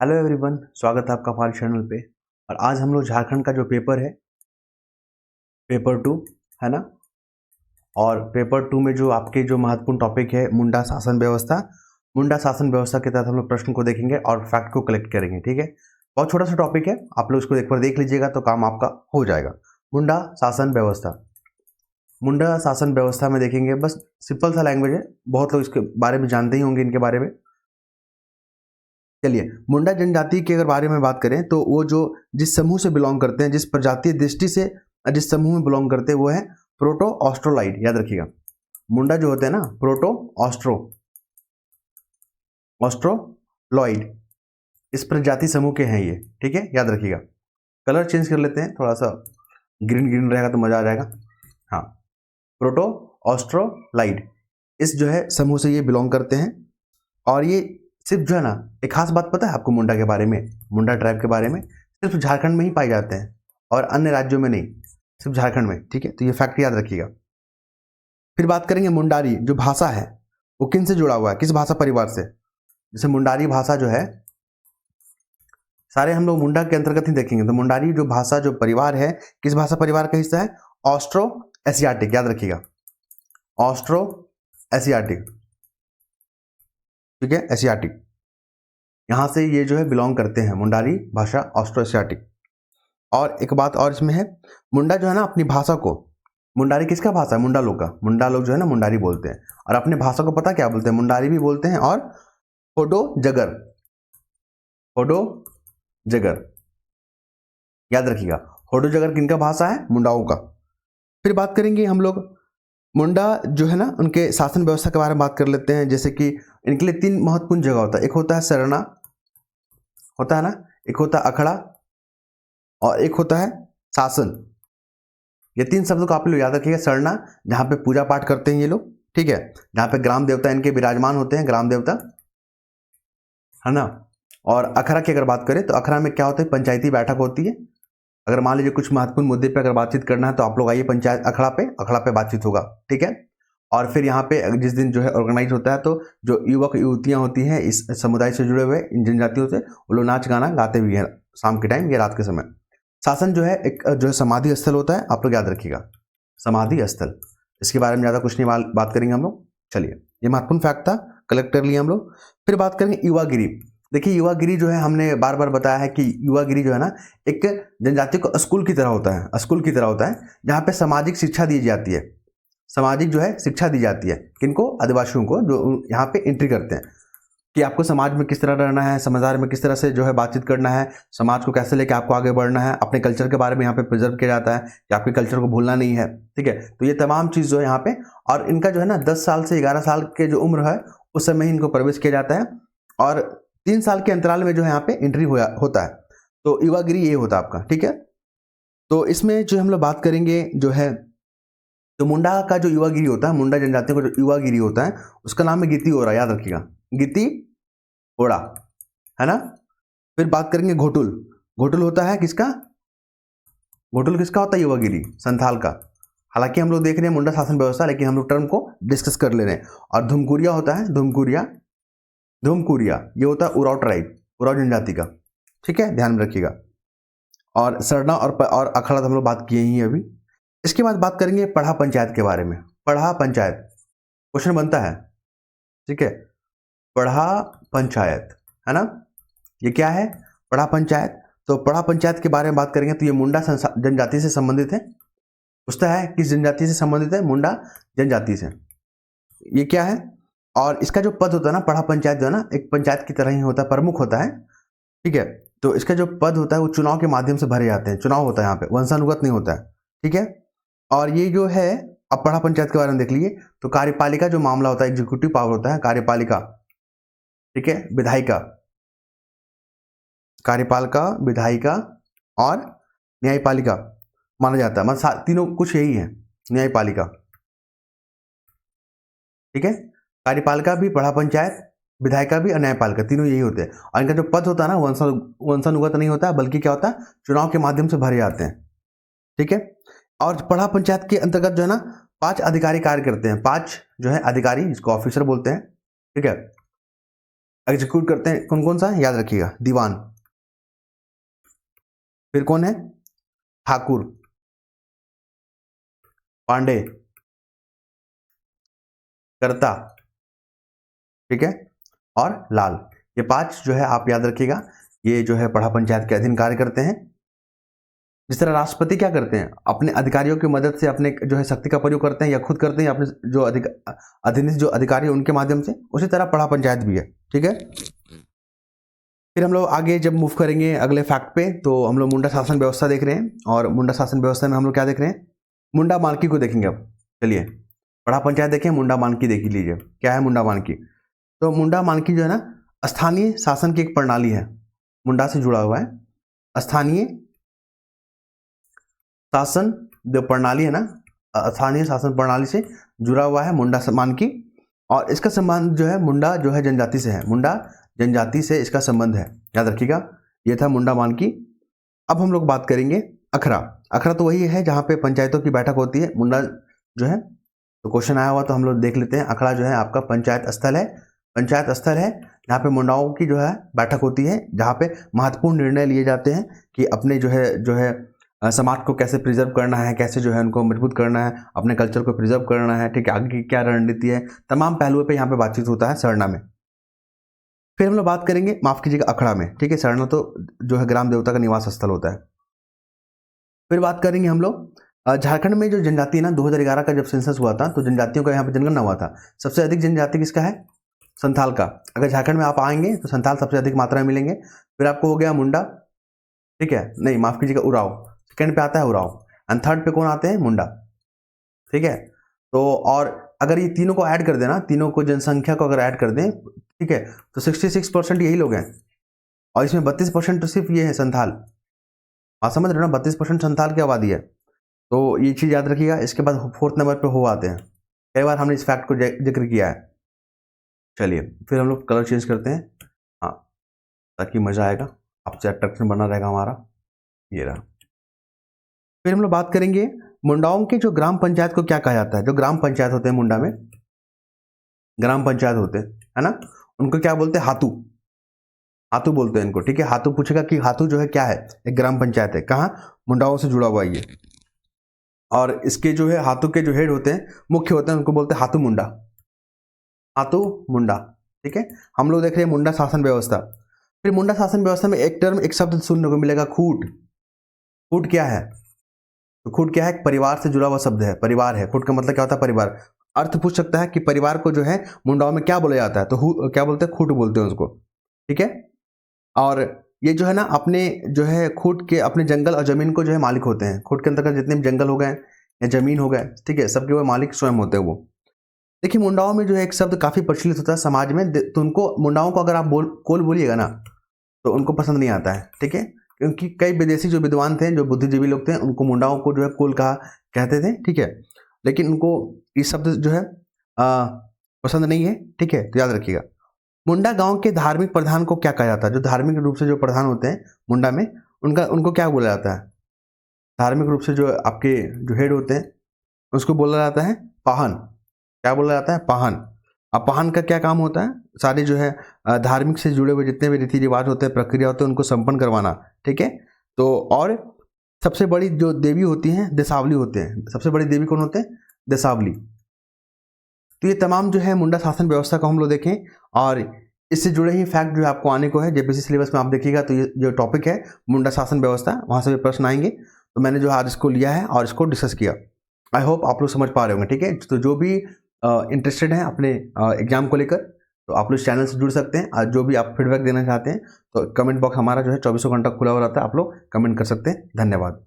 Hello everyone, स्वागत है आपका हमारे चैनल पे। और आज हम लोग झारखंड का जो पेपर है, पेपर 2 है ना। और पेपर 2 में जो आपके जो महत्वपूर्ण टॉपिक है मुंडा शासन व्यवस्था। मुंडा शासन व्यवस्था के तहत हम लोग प्रश्न को देखेंगे और फैक्ट को कलेक्ट करेंगे। ठीक है, बहुत छोटा सा टॉपिक है, आप लोग इसको एक बार देख लीजिएगा तो काम आपका हो जाएगा। मुंडा शासन व्यवस्था। मुंडा शासन व्यवस्था में देखेंगे, बस सिंपल सा लैंग्वेज है, बहुत लोग इसके बारे में जानते ही होंगे इनके बारे में। चलिए, मुंडा जनजाति के अगर बारे में बात करें तो वो जो जिस समूह से बिलोंग करते हैं, जिस प्रजातीय दृष्टि से जिस समूह में बिलोंग करते हैं वो है प्रोटो ऑस्ट्रोलाइड। याद रखिएगा, मुंडा जो होते हैं ना, प्रोटो ऑस्ट्रोलॉइड, इस प्रजाति समूह के हैं ये। ठीक है, याद रखिएगा। कलर चेंज कर लेते हैं, थोड़ा सा ग्रीन ग्रीन रहेगा तो मजा आ जाएगा। हाँ, प्रोटो ऑस्ट्रोलाइड इस जो है समूह से ये बिलोंग करते हैं। और ये सिर्फ जो है ना, एक खास बात पता है आपको मुंडा के बारे में, मुंडा ट्राइब के बारे में, सिर्फ झारखंड में ही पाए जाते हैं और अन्य राज्यों में नहीं, सिर्फ झारखंड में। ठीक है, तो ये फैक्ट याद रखिएगा। फिर बात करेंगे मुंडारी जो भाषा है वो किन से जुड़ा हुआ है, किस भाषा परिवार से। जैसे मुंडारी भाषा जो है, सारे हम लोग मुंडा के अंतर्गत ही देखेंगे, तो मुंडारी जो भाषा जो परिवार है किस भाषा परिवार का हिस्सा है, ऑस्ट्रो एशियाटिक। याद रखिएगा, ऑस्ट्रो एशियाटिक। ठीक है, एशियाटिक, यहाँ से ये जो है बिलोंग करते हैं, मुंडारी भाषा ऑस्ट्रो एशियाटिक। और एक बात और इसमें है, मुंडा जो है ना अपनी भाषा को, मुंडारी किसका भाषा है, मुंडा लोग का। मुंडा लोग जो है ना मुंडारी बोलते हैं और अपने भाषा को पता क्या बोलते हैं, मुंडारी भी बोलते हैं और होडो जगर, होडो जगर। याद रखिएगा, होडो जगर किनका भाषा है, मुंडाओं का। फिर बात करेंगे हम लोग मुंडा जो है ना उनके शासन व्यवस्था के बारे में बात कर लेते हैं। जैसे कि इनके लिए 3 महत्वपूर्ण जगह होता है, एक होता है सरना, होता है ना, एक होता है अखड़ा और एक होता है शासन। ये 3 शब्दों को आप लोग याद रखिएगा। सरना जहाँ पे पूजा पाठ करते हैं ये लोग, ठीक है, जहाँ पे ग्राम देवता इनके विराजमान होते हैं, ग्राम देवता, है ना। और अखड़ा की अगर बात करें तो अखड़ा में क्या होता है, पंचायती बैठक होती है। अगर मान लीजिए कुछ महत्वपूर्ण मुद्दे पे अगर बातचीत करना है तो आप लोग आइए पंचायत अखड़ा पे बातचीत होगा। ठीक है, और फिर यहाँ पे जिस दिन जो है ऑर्गेनाइज होता है तो जो युवक युवतियां होती हैं इस समुदाय से जुड़े हुए इन जनजातियों से, वो लोग नाच गाना गाते भी हैं शाम के टाइम या रात के समय। शासन जो है एक जो है समाधि स्थल होता है, आप लोग याद रखिएगा, समाधि स्थल। इसके बारे में ज़्यादा कुछ नहीं बात करेंगे हम लोग। चलिए, ये महत्वपूर्ण फैक्ट था, कलेक्ट कर लिया हम लोग। फिर बात करेंगे युवागिरी। देखिए, युवागिरी जो है हमने बार बार बताया है कि युवागिरी जो है ना एक जनजाति को स्कूल की तरह होता है, स्कूल की तरह होता है, जहाँ पे सामाजिक शिक्षा दी जाती है। सामाजिक जो है शिक्षा दी जाती है किनको, आदिवासियों को, जो यहाँ पे एंट्री करते हैं कि आपको समाज में किस तरह रहना है, समाज में किस तरह से जो है बातचीत करना है, समाज को कैसे लेके आपको आगे बढ़ना है, अपने कल्चर के बारे में यहाँ पे प्रिजर्व किया जाता है कि आपके कल्चर को भूलना नहीं है। ठीक है, तो ये तमाम चीज़ जो है यहाँ पे, और इनका जो है ना 10 साल से 11 साल के जो उम्र है उस समय ही इनको प्रवेश किया जाता है और 3 साल के अंतराल में जो है यहाँ पे एंट्री होता है। तो युवागिरी ये होता है आपका। ठीक है, तो इसमें जो हम लोग बात करेंगे जो है, तो मुंडा का जो युवागिरी होता है, मुंडा जनजातियों का जो युवागिरी होता है उसका नाम है गिती ओरा। याद रखिएगा, गिती ओरा, है ना। फिर बात करेंगे घोटुल। घोटुल होता है किसका, घोटुल किसका होता है, युवागिरी, संथाल का। हालांकि हम लोग देख रहे हैं मुंडा शासन व्यवस्था, लेकिन हम लोग टर्म को डिस्कस कर ले रहे हैं। और धुमकुरिया होता है, धुमकुरिया, धुमकुरिया ये होता है उराव ट्राइब, उराव जनजाति का। ठीक है, ध्यान में रखिएगा। और सरना और अखाड़ा तो हम लोग बात किए ही अभी। इसके बाद बात करेंगे पढ़ा पंचायत के बारे में। पढ़ा पंचायत क्वेश्चन बनता है, ठीक है, पढ़ा पंचायत, है ना। ये क्या है, पढ़ा पंचायत। तो पढ़ा पंचायत के बारे में बात करेंगे तो ये मुंडा जनजाति से संबंधित है। पूछता है किस जनजाति से संबंधित है, मुंडा जनजाति से। ये क्या है, और इसका जो पद होता है ना, पढ़ा पंचायत जो है ना एक पंचायत की तरह ही होता है, प्रमुख होता है। ठीक है, तो इसका जो पद होता है वो चुनाव के माध्यम से भरे जाते हैं, चुनाव होता है यहाँ पे, वंशानुगत नहीं होता है। ठीक है, और ये जो है, अब पढ़ा पंचायत के बारे में देख लीजिए, तो कार्यपालिका जो मामला होता है, एग्जीक्यूटिव पावर होता है, कार्यपालिका, ठीक है, विधायिका, कार्यपालिका, विधायिका और न्यायपालिका माना जाता है, मतलब तीनों कुछ यही है, न्यायपालिका। ठीक है, कार्यपालिका भी, पढ़ा पंचायत, विधायिका भी और न्यायपालिका, तीनों यही होते हैं। और इनका जो पद होता है ना वंशानुगत नहीं होता है, बल्कि क्या होता है, चुनाव के माध्यम से भरे जाते हैं। ठीक है, और पढ़ा पंचायत के अंतर्गत जो है ना 5 अधिकारी कार्य करते हैं, 5 जो है अधिकारी, जिसको ऑफिसर बोलते हैं। ठीक है, एग्जीक्यूट करते हैं कौन कौन सा, याद रखिएगा, दीवान, फिर कौन है, ठाकुर, पांडे, कर्ता, ठीक है, और लाल। ये 5 जो है आप याद रखिएगा, ये जो है पढ़ा पंचायत के अधीन कार्य करते हैं। जिस तरह राष्ट्रपति क्या करते हैं, अपने अधिकारियों की मदद से अपने जो है शक्ति का प्रयोग करते हैं या खुद करते हैं, अपने जो अधीनस्थ जो अधिकारी उनके माध्यम से, उसी तरह पढ़ा पंचायत भी है, ठीक है। फिर हम लोग आगे जब मूव करेंगे अगले फैक्ट पे, तो हम लोग मुंडा शासन व्यवस्था देख रहे हैं, और मुंडा शासन व्यवस्था में हम लोग क्या देख रहे हैं, मुंडा मानकी को देखेंगे। अब चलिए पढ़ा पंचायत देखें, मुंडा मानकी देख लीजिए क्या है मुंडा मानकी। तो मुंडा मानकी जो है ना, स्थानीय शासन की एक प्रणाली है, मुंडा से जुड़ा हुआ है, स्थानीय शासन जो प्रणाली है ना, स्थानीय शासन प्रणाली से जुड़ा हुआ है मुंडा मानकी। और इसका संबंध जो है मुंडा जो है जनजाति से है, मुंडा जनजाति से इसका संबंध है, याद रखिएगा। ये था मुंडा मानकी। अब हम लोग बात करेंगे अखरा। अखरा तो वही है जहाँ पे पंचायतों की बैठक होती है, मुंडा जो है, तो क्वेश्चन आया हुआ तो हम लोग देख लेते हैं। अखड़ा जो है आपका पंचायत स्थल है, पंचायत स्थल है जहाँ पे मुंडाओं की जो है बैठक होती है, जहाँ पे महत्वपूर्ण निर्णय लिए जाते हैं कि अपने जो है समाज को कैसे प्रिजर्व करना है, कैसे जो है उनको मजबूत करना है, अपने कल्चर को प्रिजर्व करना है, ठीक है, आगे की क्या रणनीति है, तमाम पहलुओं पे यहाँ पे बातचीत होता है सरना में। फिर हम लोग बात करेंगे, माफ कीजिएगा, अखड़ा में, ठीक है। सरना तो जो है ग्राम देवता का निवास स्थल होता है। फिर बात करेंगे हम लोग झारखंड में जो जनजाति है ना, 2011 का जब सेंसस हुआ था तो जनजातियों का यहाँ पे जनगणना हुआ था। सबसे अधिक जनजाति किसका है, संथाल का। अगर झारखंड में आप आएंगे तो संथाल सबसे अधिक मात्रा में मिलेंगे। फिर आपको हो गया मुंडा, ठीक है, नहीं माफ कीजिएगा, उराव, सेकंड पे आता है उराव, एंड थर्ड पे कौन आते हैं, मुंडा, ठीक है। तो और अगर ये तीनों को ऐड कर देना, तीनों को जनसंख्या को अगर ऐड कर दें, ठीक है, तो 66% यही लोग हैं, और इसमें 32% तो सिर्फ ये है संथाल। आप समझ रहे हो ना, 32% संथाल की आबादी है। तो ये चीज़ याद रखिएगा। इसके बाद 4th नंबर पे हो आते हैं, कई बार हमने इस फैक्ट को जिक्र किया है। चलिए फिर हम लोग कलर चेंज करते हैं, हाँ, ताकि मज़ा आएगा, आपसे अट्रैक्शन बना रहेगा हमारा, ये रहा। फिर हम लोग बात करेंगे मुंडाओं के जो ग्राम पंचायत को क्या कहा जाता है। जो ग्राम पंचायत होते हैं मुंडा में, ग्राम पंचायत होते हैं, है ना, उनको क्या बोलते हैं, हाथू, हाथू बोलते हैं इनको, ठीक है। हाथू पूछेगा कि हाथू जो है क्या है, एक ग्राम पंचायत है, कहाँ, मुंडाओं से जुड़ा हुआ ये। और इसके जो है हाथू के जो हेड होते हैं, मुख्य होते हैं, उनको बोलते हैं हाथू मुंडा, हाथू मुंडा, ठीक है। हम लोग देख रहे हैं मुंडा शासन व्यवस्था। फिर मुंडा शासन व्यवस्था में एक टर्म, एक शब्द सुनने को मिलेगा, खूट। खूट क्या है, तो खूट क्या है, परिवार से जुड़ा हुआ शब्द है, परिवार है। खूट का मतलब क्या होता है, परिवार। अर्थ पूछ सकता है कि परिवार को जो है मुंडाओं में क्या बोला जाता है, तो क्या बोलते हैं, खूट बोलते हैं उसको, ठीक है। और ये जो है ना, अपने जो है खूट के अपने जंगल और जमीन को जो है मालिक होते हैं। खूट के अंतर्गत जितने भी जंगल हो गए या जमीन हो गए, ठीक है, सबके वो मालिक स्वयं होते हैं वो। देखिए मुंडाओं में जो है एक शब्द काफी प्रचलित होता है समाज में, तो उनको मुंडाओं को अगर आप कोल बोलिएगा ना, तो उनको पसंद नहीं आता है, ठीक है, क्योंकि कई विदेशी जो विद्वान थे, जो बुद्धिजीवी लोग थे, उनको मुंडाओं को जो है कोल कहा कहते थे, ठीक है, लेकिन उनको ये शब्द जो है पसंद नहीं है, ठीक है। तो याद रखिएगा, मुंडा गांव के धार्मिक प्रधान को क्या कहा जाता है, जो धार्मिक रूप से जो प्रधान होते हैं मुंडा में, उनको क्या बोला जाता है, धार्मिक रूप से जो आपके जो हेड होते हैं उसको बोला जाता है पाहन। क्या बोला जाता है, पाहन। अब पाहन का क्या काम होता है, सारे जो है धार्मिक से जुड़े हुए जितने भी रीति रिवाज होते हैं, प्रक्रिया होते हैं, उनको संपन्न करवाना, ठीक है। तो और सबसे बड़ी जो देवी होती हैं देसावली होते हैं। सबसे बड़ी देवी कौन होते हैं, देसावली। तो ये तमाम जो है मुंडा शासन व्यवस्था को हम लोग देखें, और इससे जुड़े ही फैक्ट जो है आपको आने को है जेपीसी सिलेबस में। आप देखिएगा तो ये जो टॉपिक है मुंडा शासन व्यवस्था, वहाँ से भी प्रश्न आएंगे। तो मैंने जो आज इसको लिया है और इसको डिस्कस किया, आई होप आप लोग समझ पा रहे होंगे, ठीक है। तो जो भी इंटरेस्टेड हैं अपने एग्जाम को लेकर, तो आप लोग चैनल से जुड़ सकते हैं। जो भी आप फीडबैक देना चाहते हैं तो कमेंट बॉक्स हमारा जो है 24 घंटा खुला हुआ रहता है, आप लोग कमेंट कर सकते हैं। धन्यवाद।